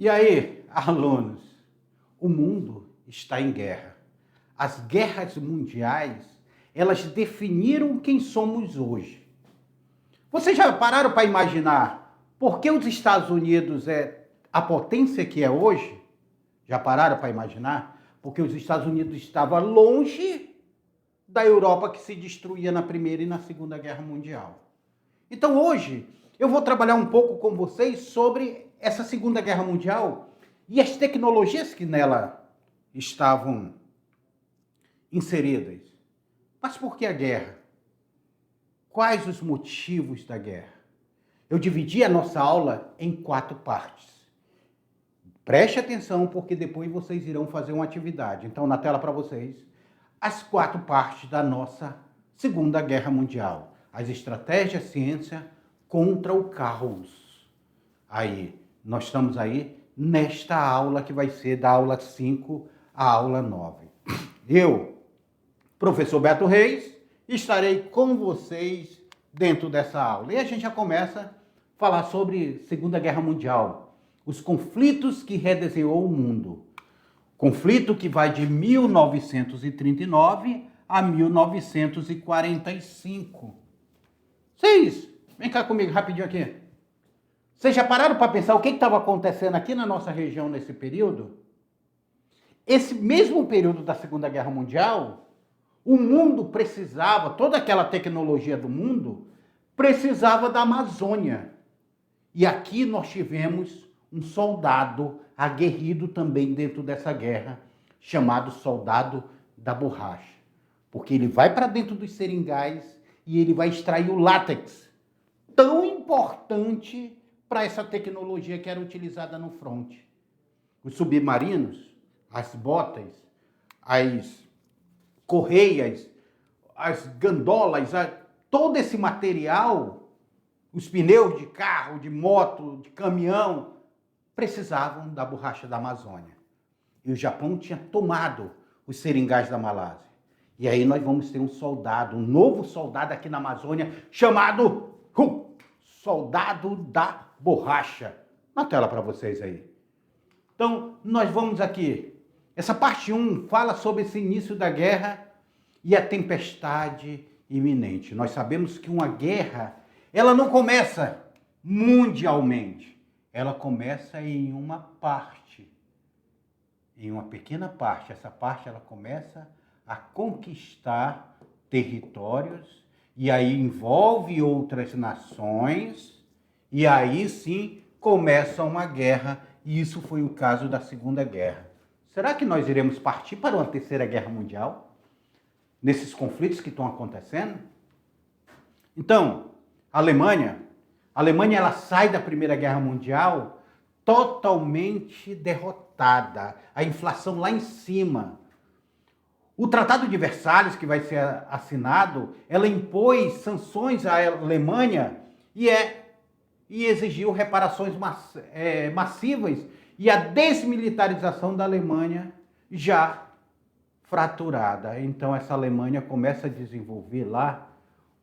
E aí, alunos, o mundo está em guerra. As guerras mundiais, elas definiram quem somos hoje. Vocês já pararam para imaginar por que os Estados Unidos é a potência que é hoje? Já pararam para imaginar? Porque os Estados Unidos estavam longe da Europa que se destruía na Primeira e na Segunda Guerra Mundial. Então hoje eu vou trabalhar um pouco com vocês sobre essa Segunda Guerra Mundial e as tecnologias que nela estavam inseridas. Mas por que a guerra? Quais os motivos da guerra? Eu dividi a nossa aula em 4 partes. Preste atenção, porque depois vocês irão fazer uma atividade. Então, na tela para vocês, as 4 partes da nossa Segunda Guerra Mundial. As estratégias, ciência contra o caos. Aí, nós estamos aí nesta aula que vai ser da aula 5 à aula 9. Eu, professor Beto Reis, estarei com vocês dentro dessa aula. E a gente já começa a falar sobre Segunda Guerra Mundial, os conflitos que redesenhou o mundo. Conflito que vai de 1939 a 1945. Vocês, vem cá comigo rapidinho aqui. Vocês já pararam para pensar o que estava acontecendo aqui na nossa região nesse período? Esse mesmo período da Segunda Guerra Mundial, o mundo precisava, toda aquela tecnologia do mundo, precisava da Amazônia. E aqui nós tivemos um soldado aguerrido também dentro dessa guerra, chamado soldado da borracha. Porque ele vai para dentro dos seringais e ele vai extrair o látex, tão importante para essa tecnologia que era utilizada no fronte. Os submarinos, as botas, as correias, as gandolas, todo esse material, os pneus de carro, de moto, de caminhão, precisavam da borracha da Amazônia. E o Japão tinha tomado os seringais da Malásia. E aí nós vamos ter um soldado, um novo soldado aqui na Amazônia, chamado Soldado da Borracha. Na tela para vocês aí. Então, nós vamos aqui. Essa parte 1 fala sobre esse início da guerra e a tempestade iminente. Nós sabemos que uma guerra, ela não começa mundialmente. Ela começa em uma parte, em uma pequena parte. Essa parte ela começa a conquistar territórios e aí envolve outras nações e aí sim começa uma guerra e isso foi o caso da Segunda Guerra. Será que nós iremos partir para uma terceira guerra mundial? Nesses conflitos que estão acontecendo? Então, a Alemanha ela sai da Primeira Guerra Mundial totalmente derrotada. A inflação lá em cima. O Tratado de Versalhes, que vai ser assinado, ela impôs sanções à Alemanha e exigiu reparações massivas e a desmilitarização da Alemanha já fraturada. Então essa Alemanha começa a desenvolver lá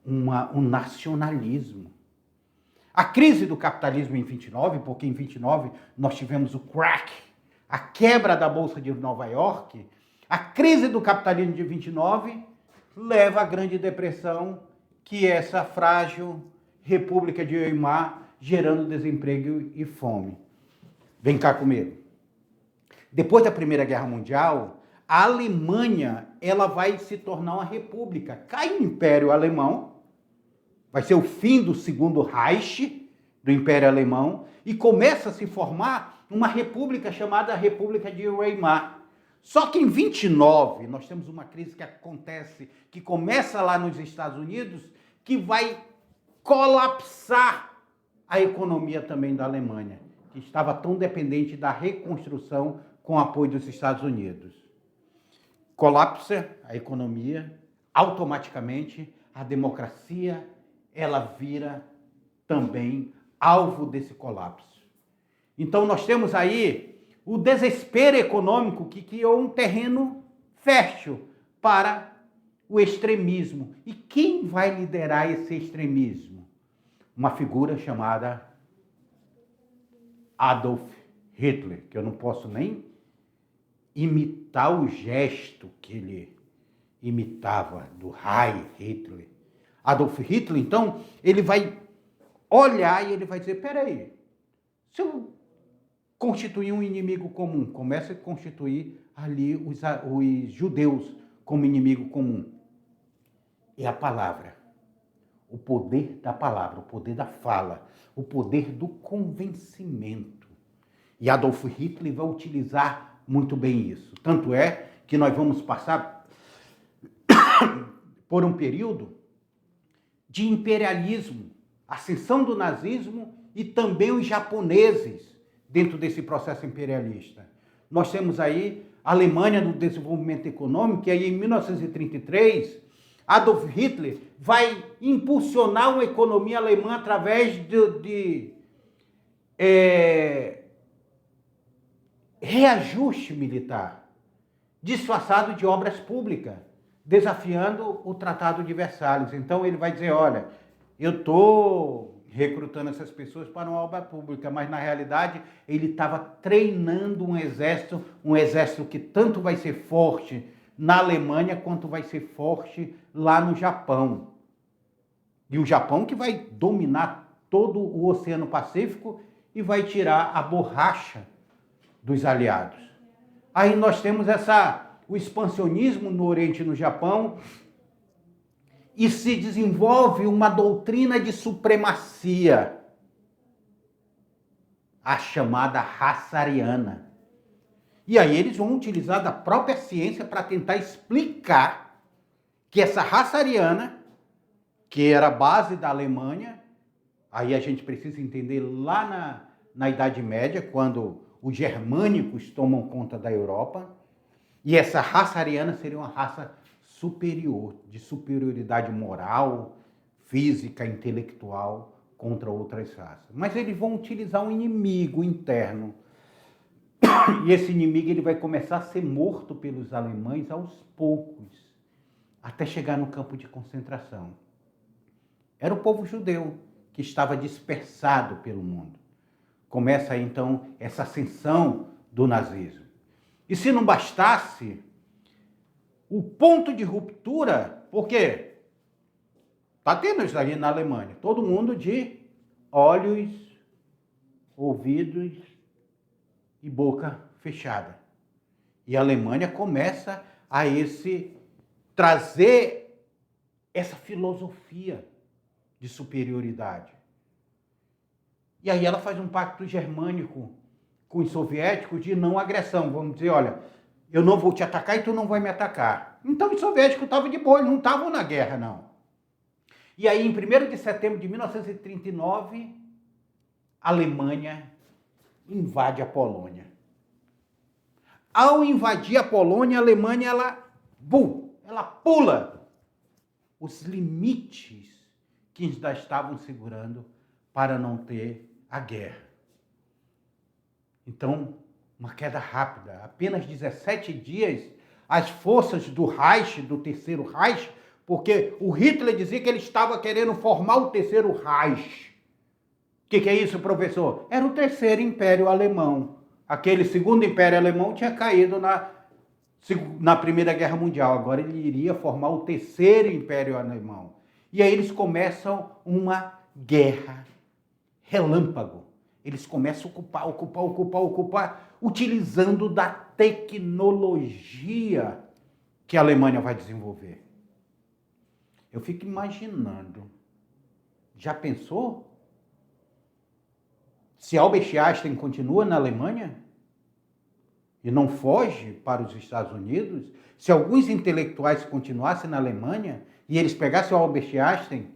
um nacionalismo. A crise do capitalismo em 29, porque em 29 nós tivemos o crack, a quebra da Bolsa de Nova York, a crise do capitalismo de 29 leva à Grande Depressão, que é essa frágil República de Weimar, gerando desemprego e fome. Vem cá comigo. Depois da Primeira Guerra Mundial, a Alemanha ela vai se tornar uma república. Cai o Império Alemão, vai ser o fim do Segundo Reich, do Império Alemão, e começa a se formar uma república chamada República de Weimar. Só que em 29, nós temos uma crise que acontece, que começa lá nos Estados Unidos, que vai colapsar a economia também da Alemanha, que estava tão dependente da reconstrução com o apoio dos Estados Unidos. Colapsa a economia, automaticamente a democracia, ela vira também alvo desse colapso. Então nós temos aí o desespero econômico que criou um terreno fértil para o extremismo. E quem vai liderar esse extremismo? Uma figura chamada Adolf Hitler, que eu não posso nem imitar o gesto que ele imitava do Heil Hitler. Adolf Hitler, então, ele vai olhar e ele vai dizer, peraí, se eu constituir um inimigo comum, começa a constituir ali os judeus como inimigo comum. É a palavra, o poder da palavra, o poder da fala, o poder do convencimento. E Adolf Hitler vai utilizar muito bem isso. Tanto é que nós vamos passar por um período de imperialismo, ascensão do nazismo e também os japoneses dentro desse processo imperialista. Nós temos aí a Alemanha no desenvolvimento econômico, e aí em 1933, Adolf Hitler vai impulsionar uma economia alemã através de reajuste militar, disfarçado de obras públicas, desafiando o Tratado de Versalhes. Então ele vai dizer, olha, eu estou recrutando essas pessoas para uma obra pública, mas na realidade ele estava treinando um exército que tanto vai ser forte na Alemanha quanto vai ser forte lá no Japão. E o Japão que vai dominar todo o Oceano Pacífico e vai tirar a borracha dos aliados. Aí nós temos o expansionismo no Oriente e no Japão, e se desenvolve uma doutrina de supremacia, a chamada raça ariana. E aí eles vão utilizar da própria ciência para tentar explicar que essa raça ariana, que era a base da Alemanha, aí a gente precisa entender lá na Idade Média, quando os germânicos tomam conta da Europa, e essa raça ariana seria uma raça superior, de superioridade moral, física, intelectual contra outras raças. Mas eles vão utilizar um inimigo interno. E esse inimigo ele vai começar a ser morto pelos alemães aos poucos, até chegar no campo de concentração. Era o povo judeu que estava dispersado pelo mundo. Começa aí, então, essa ascensão do nazismo. E se não bastasse, o ponto de ruptura, por quê? Está tendo isso aí na Alemanha. Todo mundo de olhos, ouvidos e boca fechada. E a Alemanha começa a trazer essa filosofia de superioridade. E aí ela faz um pacto germânico com os soviéticos de não agressão. Vamos dizer, olha, eu não vou te atacar e tu não vai me atacar. Então os soviéticos estavam de boa, eles não estavam na guerra, não. E aí, em 1º de setembro de 1939, a Alemanha invade a Polônia. Ao invadir a Polônia, a Alemanha, ela pula os limites que ainda estavam segurando para não ter a guerra. Então, uma queda rápida. Apenas 17 dias, as forças do Reich, do Terceiro Reich, porque o Hitler dizia que ele estava querendo formar o Terceiro Reich. O que é isso, professor? Era o Terceiro Império Alemão. Aquele Segundo Império Alemão tinha caído na Primeira Guerra Mundial. Agora ele iria formar o Terceiro Império Alemão. E aí eles começam uma guerra relâmpago. Eles começam a ocupar, utilizando da tecnologia que a Alemanha vai desenvolver. Eu fico imaginando, já pensou? Se Albert Einstein continua na Alemanha e não foge para os Estados Unidos, se alguns intelectuais continuassem na Alemanha e eles pegassem o Albert Einstein,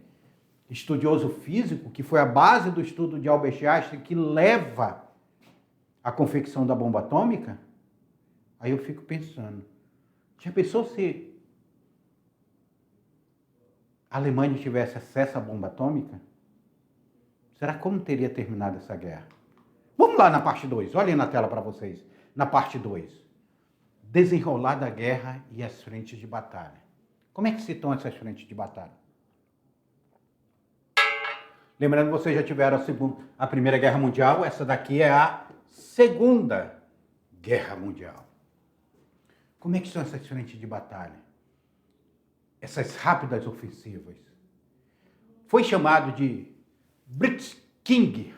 estudioso físico, que foi a base do estudo de Albert Einstein, que leva à confecção da bomba atômica, aí eu fico pensando, já pensou se a Alemanha tivesse acesso à bomba atômica? Será como teria terminado essa guerra? Vamos lá na parte 2, olhem na tela para vocês, na parte 2. Desenrolar da guerra e as frentes de batalha. Como é que se estão essas frentes de batalha? Lembrando que vocês já tiveram a Primeira Guerra Mundial, essa daqui é a Segunda Guerra Mundial. Como é que são essas frentes de batalha? Essas rápidas ofensivas. Foi chamado de Blitzkrieg,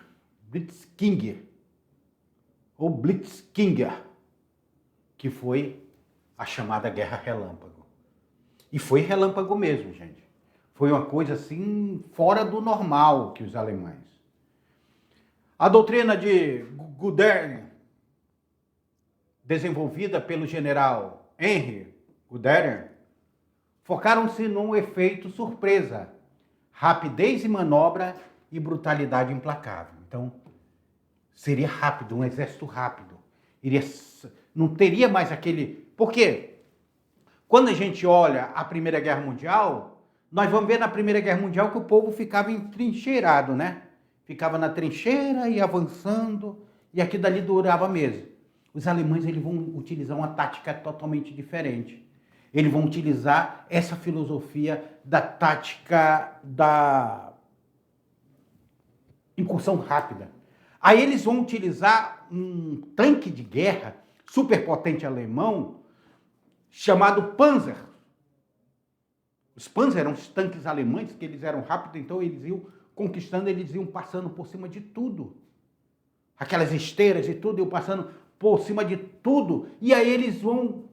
ou Blitzkrieg, que foi a chamada Guerra Relâmpago. E foi relâmpago mesmo, gente. Foi uma coisa assim, fora do normal que os alemães. A doutrina de Guderian, desenvolvida pelo general Henry Guderian, focaram-se num efeito surpresa, rapidez e manobra e brutalidade implacável. Então, seria rápido, um exército rápido. Não teria mais aquele... Por quê? Quando a gente olha a Primeira Guerra Mundial, nós vamos ver na Primeira Guerra Mundial que o povo ficava entrincheirado, né? Ficava na trincheira e avançando, e aquilo dali durava mesmo. Os alemães eles vão utilizar uma tática totalmente diferente. Eles vão utilizar essa filosofia da tática da incursão rápida. Aí eles vão utilizar um tanque de guerra superpotente alemão chamado Panzer. Os Panzer eram os tanques alemães que eles eram rápidos, então eles iam conquistando, eles iam passando por cima de tudo. Aquelas esteiras e tudo, iam passando por cima de tudo. E aí eles vão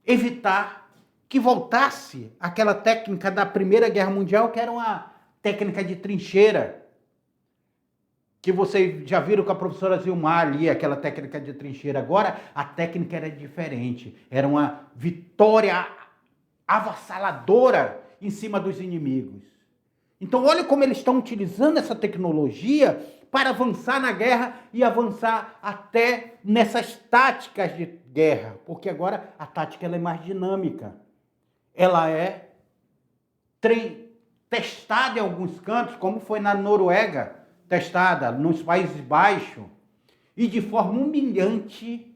evitar que voltasse aquela técnica da Primeira Guerra Mundial, que era uma técnica de trincheira. Que vocês já viram com a professora Zilmar ali, aquela técnica de trincheira. Agora, a técnica era diferente. Era uma vitória avassaladora em cima dos inimigos. Então, olha como eles estão utilizando essa tecnologia para avançar na guerra e avançar até nessas táticas de guerra. Porque agora a tática ela é mais dinâmica. Ela é testada em alguns cantos, como foi na Noruega, testada nos Países Baixos, e de forma humilhante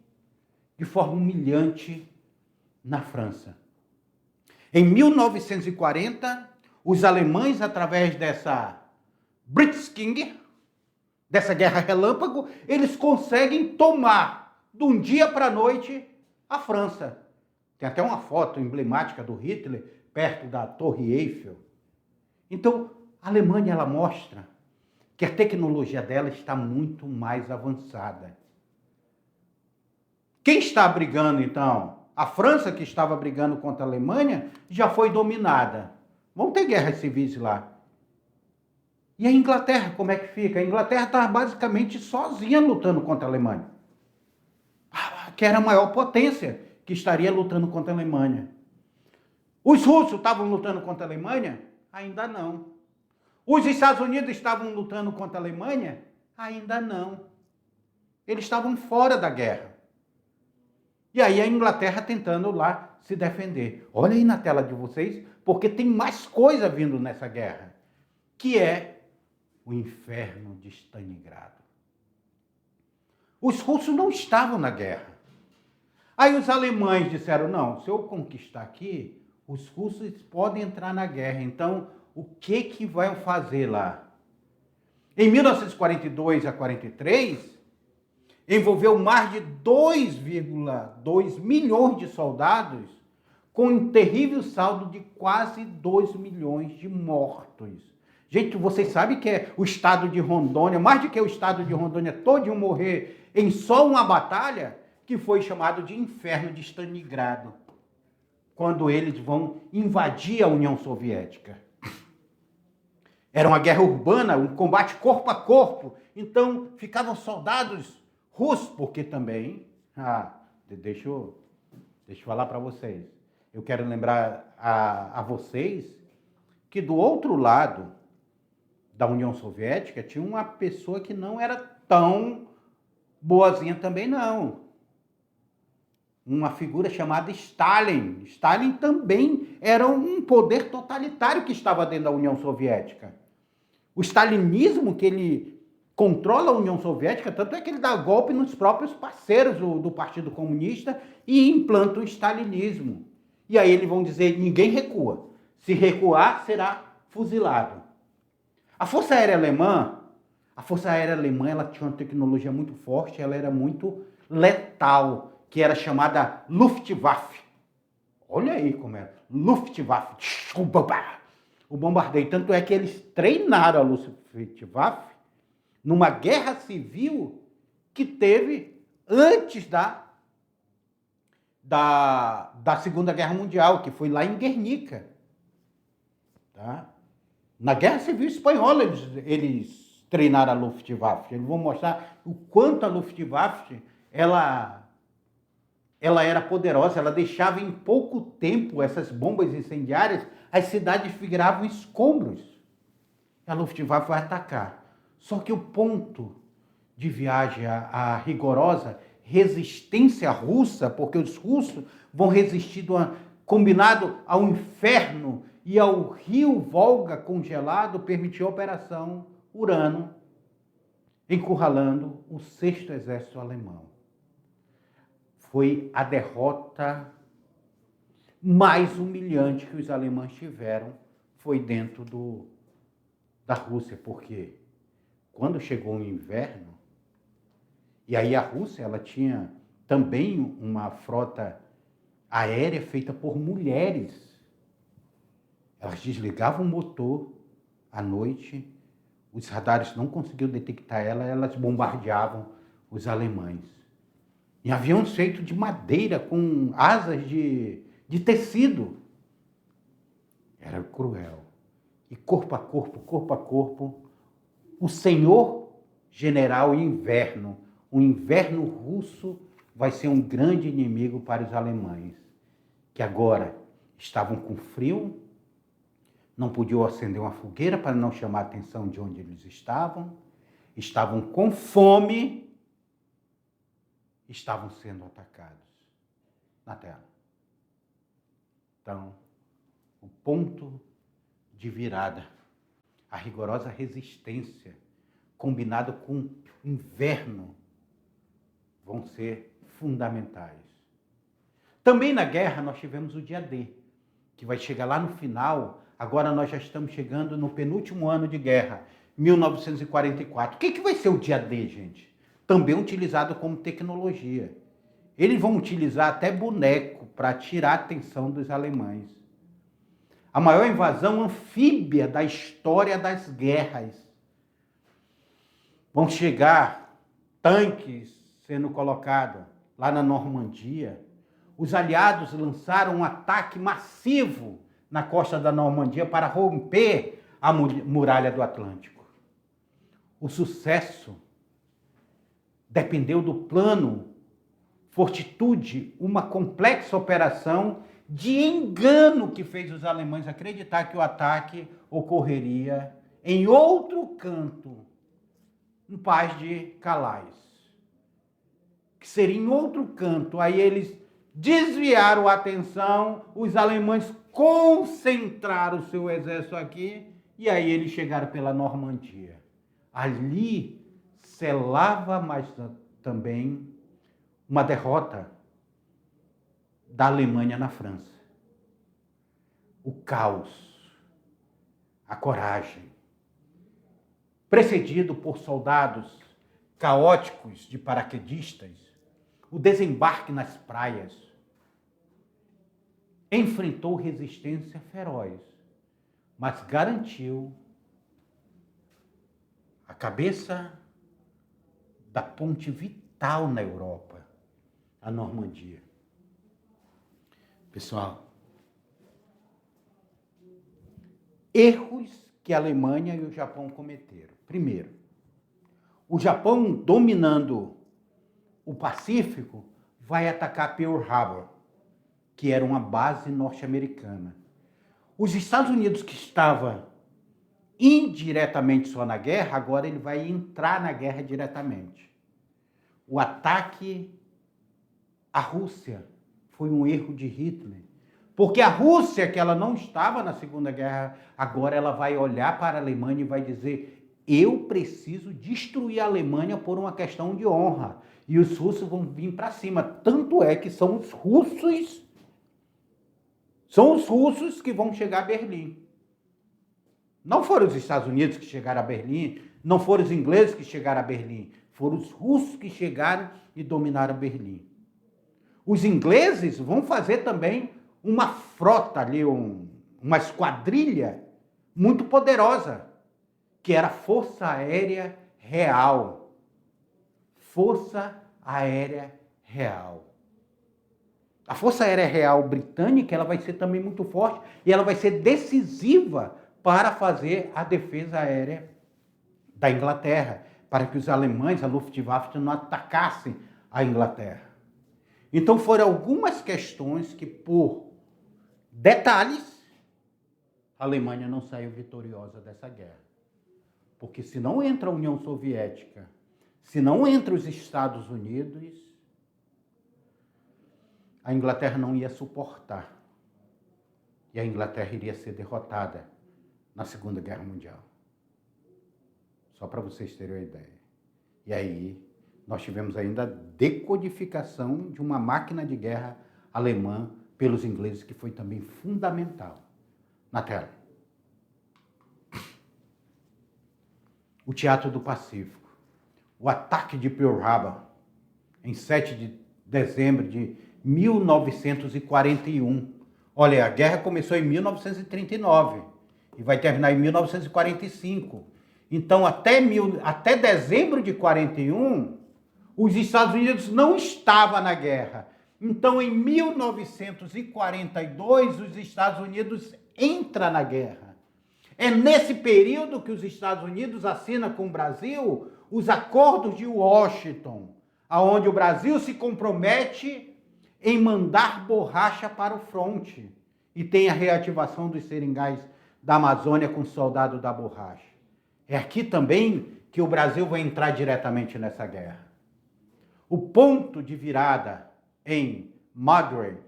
na França. Em 1940, os alemães, através dessa Blitzkrieg, dessa guerra relâmpago, eles conseguem tomar, de um dia para a noite, a França. Tem até uma foto emblemática do Hitler, perto da Torre Eiffel. Então, a Alemanha, ela mostra que a tecnologia dela está muito mais avançada. Quem está brigando, então? A França, que estava brigando contra a Alemanha, já foi dominada. Vão ter guerras civis lá. E a Inglaterra, como é que fica? A Inglaterra está basicamente sozinha lutando contra a Alemanha. Que era a maior potência que estaria lutando contra a Alemanha. Os russos estavam lutando contra a Alemanha? Ainda não. Os Estados Unidos estavam lutando contra a Alemanha? Ainda não. Eles estavam fora da guerra. E aí a Inglaterra tentando lá se defender. Olha aí na tela de vocês, porque tem mais coisa vindo nessa guerra, que é o inferno de Stalingrado. Os russos não estavam na guerra. Aí os alemães disseram, não, se eu conquistar aqui, os russos podem entrar na guerra. Então, o que vai fazer lá? Em 1942 a 43, envolveu mais de 2,2 milhões de soldados, com um terrível saldo de quase 2 milhões de mortos. Gente, vocês sabem que é o estado de Rondônia, mais do que o estado de Rondônia todinho morrer em só uma batalha, que foi chamado de Inferno de Stalingrado, quando eles vão invadir a União Soviética. Era uma guerra urbana, um combate corpo a corpo. Então, ficavam soldados russos, porque também... deixa eu falar para vocês. Eu quero lembrar a vocês que do outro lado da União Soviética tinha uma pessoa que não era tão boazinha também, não. Uma figura chamada Stalin. Stalin também era um poder totalitário que estava dentro da União Soviética. O stalinismo, que ele controla a União Soviética, tanto é que ele dá golpe nos próprios parceiros do Partido Comunista e implanta o stalinismo. E aí eles vão dizer, ninguém recua. Se recuar, será fuzilado. A Força Aérea Alemã, A Força Aérea Alemã ela tinha uma tecnologia muito forte, ela era muito letal, que era chamada Luftwaffe. Olha aí como é. Luftwaffe. O bombardeio. Tanto é que eles treinaram a Luftwaffe numa guerra civil que teve antes da Segunda Guerra Mundial, que foi lá em Guernica. Tá? Na Guerra Civil Espanhola eles treinaram a Luftwaffe. Eles vão mostrar o quanto a Luftwaffe ela era poderosa, ela deixava em pouco tempo essas bombas incendiárias, as cidades viravam escombros. A Luftwaffe vai atacar. Só que o ponto de viagem, a rigorosa resistência russa, porque os russos vão resistir combinado ao inferno e ao rio Volga congelado, permitiu a Operação Urano, encurralando o 6º Exército Alemão. Foi a derrota mais humilhante que os alemães tiveram, foi dentro da Rússia, porque quando chegou o inverno, e aí a Rússia ela tinha também uma frota aérea feita por mulheres. Elas desligavam o motor à noite, os radares não conseguiam detectar ela, elas bombardeavam os alemães. Em aviões feitos de madeira, com asas de tecido. Era cruel. E corpo a corpo, o senhor general Inverno, o inverno russo, vai ser um grande inimigo para os alemães, que agora estavam com frio, não podiam acender uma fogueira para não chamar a atenção de onde eles estavam com fome, estavam sendo atacados na tela. Então, o ponto de virada, a rigorosa resistência, combinado com inverno, vão ser fundamentais. Também na guerra nós tivemos o dia D, que vai chegar lá no final. Agora nós já estamos chegando no penúltimo ano de guerra, 1944. O que vai ser o dia D, gente? Também utilizado como tecnologia. Eles vão utilizar até boneco para tirar a atenção dos alemães. A maior invasão anfíbia da história das guerras. Vão chegar tanques sendo colocados lá na Normandia. Os aliados lançaram um ataque massivo na costa da Normandia para romper a muralha do Atlântico. O sucesso dependeu do plano Fortitude, uma complexa operação de engano que fez os alemães acreditar que o ataque ocorreria em outro canto, no País de Calais, que seria em outro canto. Aí eles desviaram a atenção, os alemães concentraram o seu exército aqui, e aí eles chegaram pela Normandia. Ali selava mais também uma derrota da Alemanha na França. O caos, a coragem, precedido por soldados caóticos de paraquedistas, o desembarque nas praias, enfrentou resistência feroz, mas garantiu a cabeça da ponte vital na Europa, a Normandia. Pessoal, erros que a Alemanha e o Japão cometeram. Primeiro, o Japão, dominando o Pacífico, vai atacar Pearl Harbor, que era uma base norte-americana. Os Estados Unidos, que estava indiretamente só na guerra, agora ele vai entrar na guerra diretamente. O ataque à Rússia foi um erro de Hitler, porque a Rússia, que ela não estava na Segunda Guerra, agora ela vai olhar para a Alemanha e vai dizer: eu preciso destruir a Alemanha por uma questão de honra. E os russos vão vir para cima. Tanto é que são os russos que vão chegar a Berlim. Não foram os Estados Unidos que chegaram a Berlim Não foram os ingleses que chegaram a Berlim, foram os russos que chegaram e dominaram Berlim. Os ingleses vão fazer também uma frota ali, uma esquadrilha muito poderosa, que era a Força Aérea Real. Força Aérea Real. A Força Aérea Real Britânica, ela vai ser também muito forte e ela vai ser decisiva para fazer a defesa aérea da Inglaterra, para que os alemães, a Luftwaffe, não atacassem a Inglaterra. Então foram algumas questões que, por detalhes, a Alemanha não saiu vitoriosa dessa guerra. Porque se não entra a União Soviética, se não entra os Estados Unidos, a Inglaterra não ia suportar. E a Inglaterra iria ser derrotada na Segunda Guerra Mundial. Só para vocês terem uma ideia. E aí nós tivemos ainda a decodificação de uma máquina de guerra alemã pelos ingleses, que foi também fundamental. Na tela. O Teatro do Pacífico. O ataque de Pearl Harbor, em 7 de dezembro de 1941. Olha, a guerra começou em 1939 e vai terminar em 1945. Então, até dezembro de 41, os Estados Unidos não estavam na guerra. Então, em 1942, os Estados Unidos entram na guerra. É nesse período que os Estados Unidos assinam com o Brasil os acordos de Washington, onde o Brasil se compromete em mandar borracha para o fronte. E tem a reativação dos seringais da Amazônia com soldado da borracha. É aqui também que o Brasil vai entrar diretamente nessa guerra. O ponto de virada em Madurai,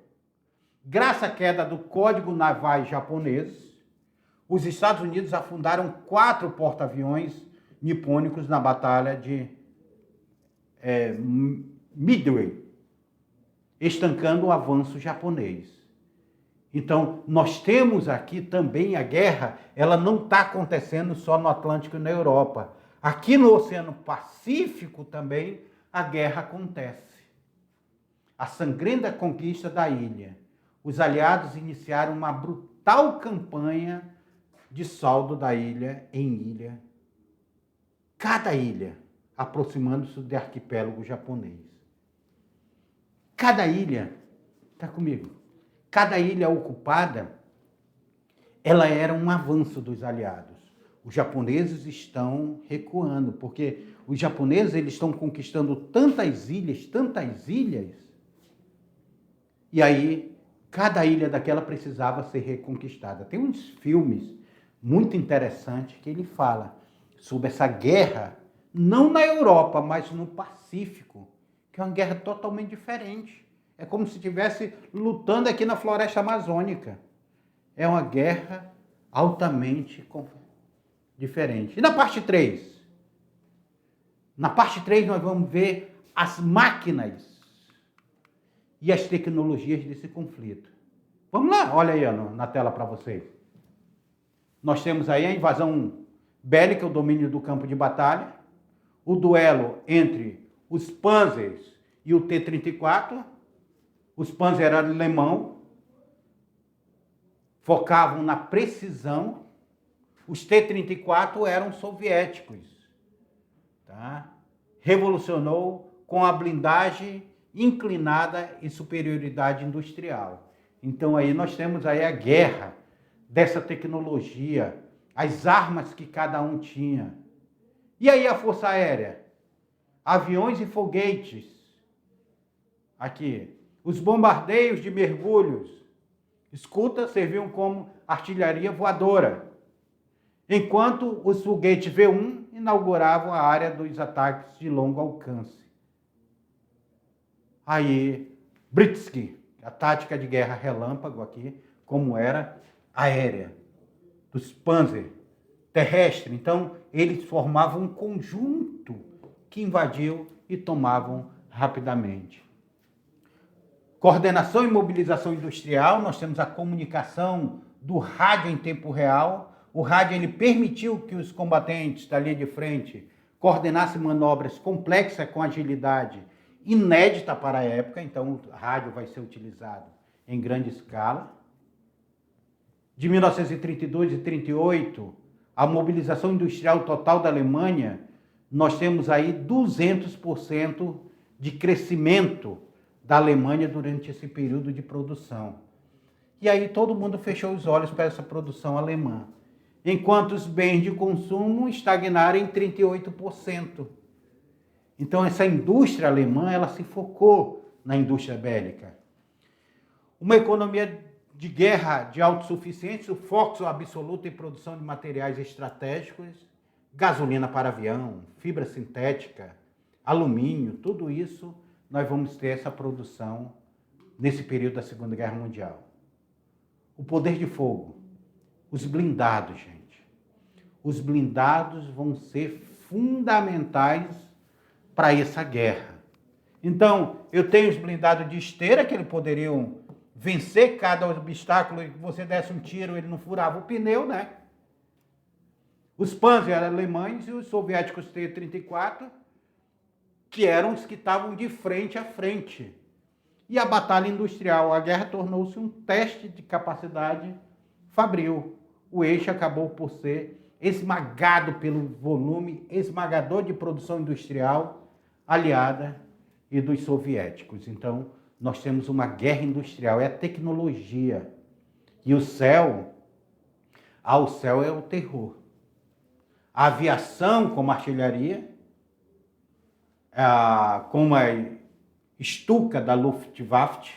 graças à queda do Código Naval japonês, os Estados Unidos afundaram 4 porta-aviões nipônicos na Batalha de Midway, estancando o avanço japonês. Então, nós temos aqui também a guerra, ela não está acontecendo só no Atlântico e na Europa. Aqui no Oceano Pacífico também a guerra acontece. A sangrenta conquista da ilha. Os aliados iniciaram uma brutal campanha de saldo da ilha em ilha. Cada ilha aproximando-se do arquipélago japonês. Cada ilha, está comigo? Cada ilha ocupada, ela era um avanço dos aliados. Os japoneses estão recuando, porque os japoneses eles estão conquistando tantas ilhas, e aí cada ilha daquela precisava ser reconquistada. Tem uns filmes muito interessantes que ele fala sobre essa guerra, não na Europa, mas no Pacífico, que é uma guerra totalmente diferente. É como se estivesse lutando aqui na floresta amazônica. É uma guerra altamente diferente. E na parte 3? Na parte 3 nós vamos ver as máquinas e as tecnologias desse conflito. Vamos lá, olha aí na tela para vocês. Nós temos aí a invasão bélica, o domínio do campo de batalha, o duelo entre os Panzers e o T-34. Os Panzer eram alemão, focavam na precisão. Os T-34 eram soviéticos. Tá? Revolucionou com a blindagem inclinada e superioridade industrial. Então aí nós temos aí a guerra dessa tecnologia, as armas que cada um tinha. E aí a Força Aérea? Aviões e foguetes. Aqui. Os bombardeios de mergulhos, escuta, serviam como artilharia voadora, enquanto os foguetes V-1 inauguravam a área dos ataques de longo alcance. Aí, Britsky, a tática de guerra relâmpago aqui, como era aérea, dos Panzer, terrestre. Então, eles formavam um conjunto que invadiu e tomavam rapidamente. Coordenação e mobilização industrial, nós temos a comunicação do rádio em tempo real, O rádio ele permitiu que os combatentes da linha de frente coordenassem manobras complexas com agilidade inédita para a época, então o rádio vai ser utilizado em grande escala. De 1932 e 38, a mobilização industrial total da Alemanha, nós temos aí 200% de crescimento da Alemanha durante esse período de produção. E aí todo mundo fechou os olhos para essa produção alemã, enquanto os bens de consumo estagnaram em 38%. Então essa indústria alemã, ela se focou na indústria bélica. Uma economia de guerra de autossuficiência, o foco absoluto em produção de materiais estratégicos, gasolina para avião, fibra sintética, alumínio, tudo isso nós vamos ter essa produção nesse período da Segunda Guerra Mundial. O poder de fogo, os blindados, gente. Os blindados vão ser fundamentais para essa guerra. Então, eu tenho os blindados de esteira, que eles poderiam vencer cada obstáculo, e você desse um tiro, ele não furava o pneu, né? Os Panzer alemães e os soviéticos T-34, que eram os que estavam de frente a frente. E a batalha industrial, a guerra tornou-se um teste de capacidade fabril. O eixo acabou por ser esmagado pelo volume esmagador de produção industrial aliada e dos soviéticos. Então, nós temos uma guerra industrial, é a tecnologia. E o céu é o terror. A aviação como artilharia, como a Stuka da Luftwaffe,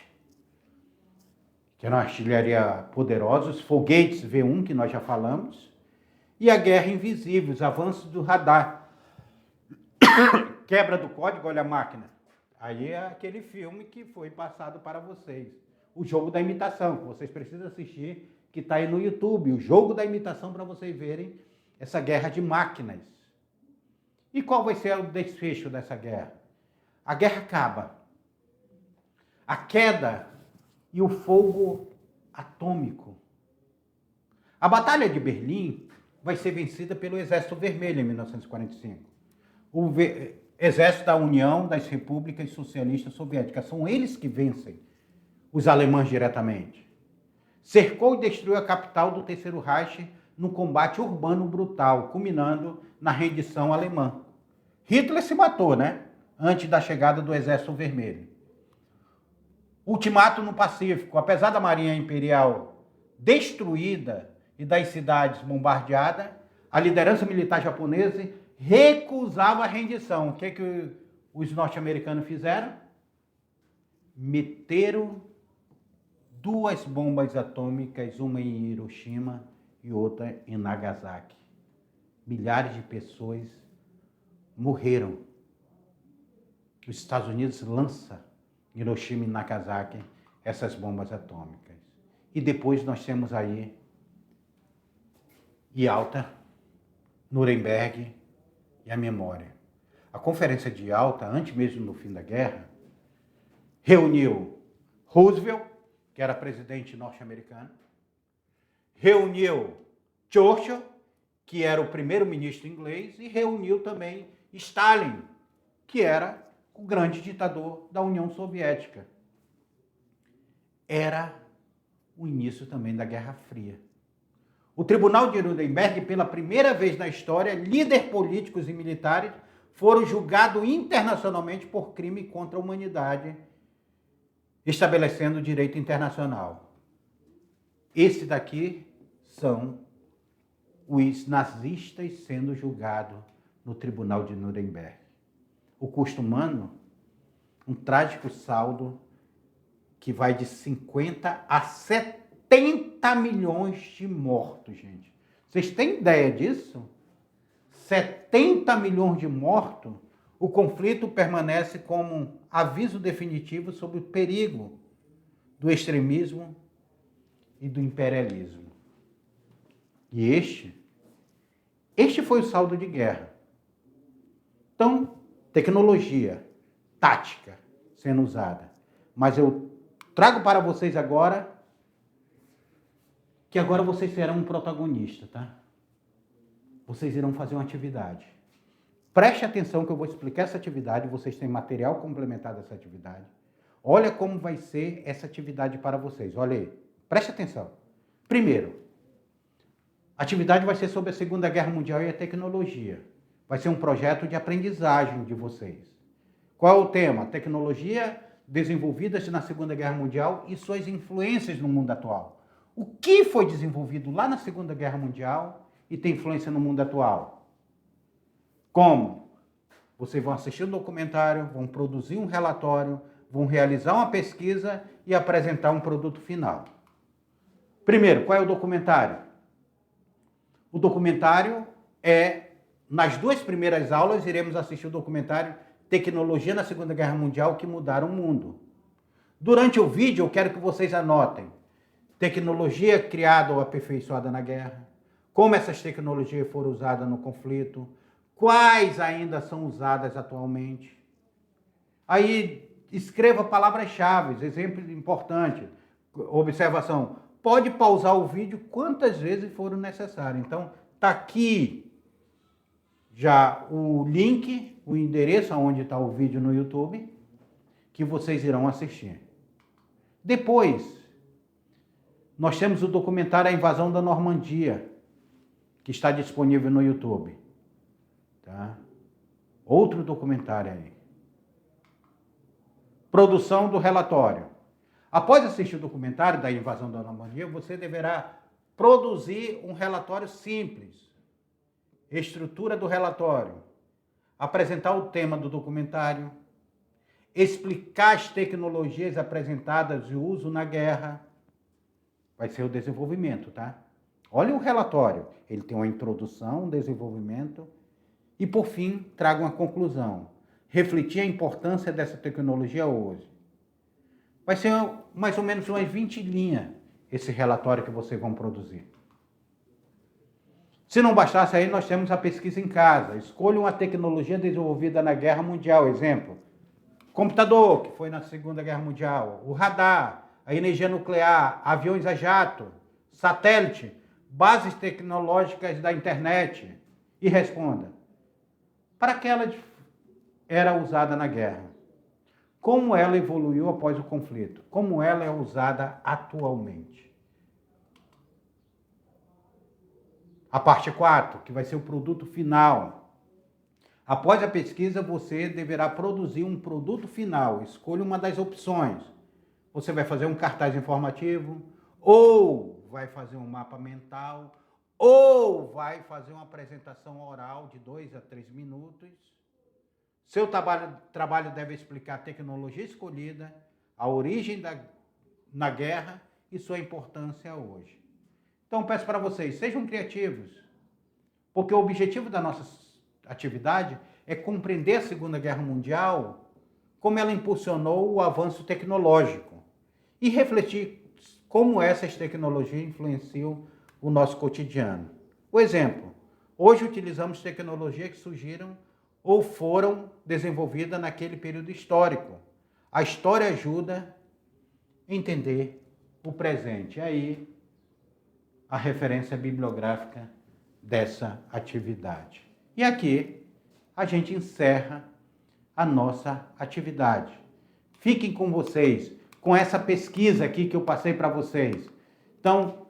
que era uma artilharia poderosa, os foguetes V1, que nós já falamos, e a guerra invisível, os avanços do radar. Quebra do código, olha a máquina. Aí é aquele filme que foi passado para vocês. O jogo da imitação, que vocês precisam assistir, que está aí no YouTube. O jogo da imitação para vocês verem essa guerra de máquinas. E qual vai ser o desfecho dessa guerra? A guerra acaba. A queda e o fogo atômico. A Batalha de Berlim vai ser vencida pelo Exército Vermelho em 1945. O Exército da União das Repúblicas Socialistas Soviéticas. São eles que vencem os alemães diretamente. Cercou e destruiu a capital do Terceiro Reich num combate urbano brutal, culminando na rendição alemã. Hitler se matou, né? Antes da chegada do Exército Vermelho. Ultimato no Pacífico. Apesar da Marinha Imperial destruída e das cidades bombardeadas, a liderança militar japonesa recusava a rendição. O que os norte-americanos fizeram? Meteram 2 bombas atômicas, uma em Hiroshima e outra em Nagasaki. Milhares de pessoas morreram. Os Estados Unidos lançam em Hiroshima e Nagasaki essas bombas atômicas. E depois nós temos aí Yalta, Nuremberg e a memória. A Conferência de Yalta, antes mesmo do fim da guerra, reuniu Roosevelt, que era presidente norte-americano, reuniu Churchill, que era o primeiro-ministro inglês, e reuniu também Stalin, que era o grande ditador da União Soviética. Era o início também da Guerra Fria. O Tribunal de Nuremberg, pela primeira vez na história, líderes políticos e militares foram julgados internacionalmente por crime contra a humanidade, estabelecendo o direito internacional. Esse daqui são os nazistas sendo julgados no Tribunal de Nuremberg. O custo humano, um trágico saldo que vai de 50 a 70 milhões de mortos, gente. Vocês têm ideia disso? 70 milhões de mortos, o conflito permanece como um aviso definitivo sobre o perigo do extremismo e do imperialismo. E este foi o saldo de guerra. Então, tecnologia, tática sendo usada. Mas eu trago para vocês agora que agora vocês serão um protagonista, tá? vocês irão fazer uma atividade. Preste atenção que eu vou explicar essa atividade, vocês têm material complementar dessa atividade. Olha como vai ser essa atividade para vocês. Olha aí, preste atenção. Primeiro, a atividade vai ser sobre a Segunda Guerra Mundial e a tecnologia. Vai ser um projeto de aprendizagem de vocês. Qual é o tema? Tecnologia desenvolvidas na Segunda Guerra Mundial e suas influências no mundo atual. O que foi desenvolvido lá na Segunda Guerra Mundial e tem influência no mundo atual? Como? Vocês vão assistir um documentário, vão produzir um relatório, vão realizar uma pesquisa e apresentar um produto final. Primeiro, qual é o documentário? O documentário é, nas 2 primeiras aulas, iremos assistir o documentário Tecnologia na Segunda Guerra Mundial que mudaram o mundo. Durante o vídeo, eu quero que vocês anotem tecnologia criada ou aperfeiçoada na guerra, como essas tecnologias foram usadas no conflito, quais ainda são usadas atualmente. Aí, escreva palavras-chave, exemplo importante, observação. Pode pausar o vídeo quantas vezes for necessário. Então, está aqui já o link, o endereço onde está o vídeo no YouTube, que vocês irão assistir. Depois, nós temos o documentário A Invasão da Normandia, que está disponível no YouTube. Tá? Outro documentário aí. Produção do relatório. Após assistir o documentário da Invasão da Normandia, você deverá produzir um relatório simples. Estrutura do relatório. Apresentar o tema do documentário. Explicar as tecnologias apresentadas e uso na guerra. Vai ser o desenvolvimento, tá? Olha o relatório. Ele tem uma introdução, um desenvolvimento e, por fim, traga uma conclusão. Refletir a importância dessa tecnologia hoje. Vai ser mais ou menos umas 20 linhas esse relatório que vocês vão produzir. Se não bastasse aí, nós temos a pesquisa em casa. Escolha uma tecnologia desenvolvida na Guerra Mundial. Exemplo, computador, que foi na Segunda Guerra Mundial, o radar, a energia nuclear, aviões a jato, satélite, bases tecnológicas da internet. E responda, para que ela era usada na guerra? Como ela evoluiu após o conflito? Como ela é usada atualmente? A parte 4, que vai ser o produto final. Após a pesquisa, você deverá produzir um produto final. Escolha uma das opções. Você vai fazer um cartaz informativo, ou vai fazer um mapa mental, ou vai fazer uma apresentação oral de 2 a 3 minutos. Seu trabalho deve explicar a tecnologia escolhida, a origem na guerra e sua importância hoje. Então, peço para vocês, sejam criativos, porque o objetivo da nossa atividade é compreender a Segunda Guerra Mundial, como ela impulsionou o avanço tecnológico e refletir como essas tecnologias influenciam o nosso cotidiano. O exemplo, hoje utilizamos tecnologias que surgiram ou foram desenvolvidas naquele período histórico. A história ajuda a entender o presente. Aí, a referência bibliográfica dessa atividade. E aqui, a gente encerra a nossa atividade. Fiquem com vocês, com essa pesquisa aqui que eu passei para vocês. Então,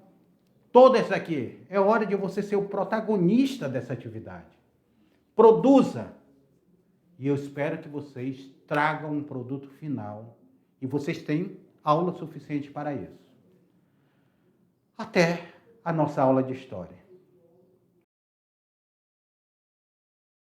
todas aqui, é hora de você ser o protagonista dessa atividade. Produza. E eu espero que vocês tragam um produto final. E vocês têm aula suficiente para isso. Até a nossa aula de história.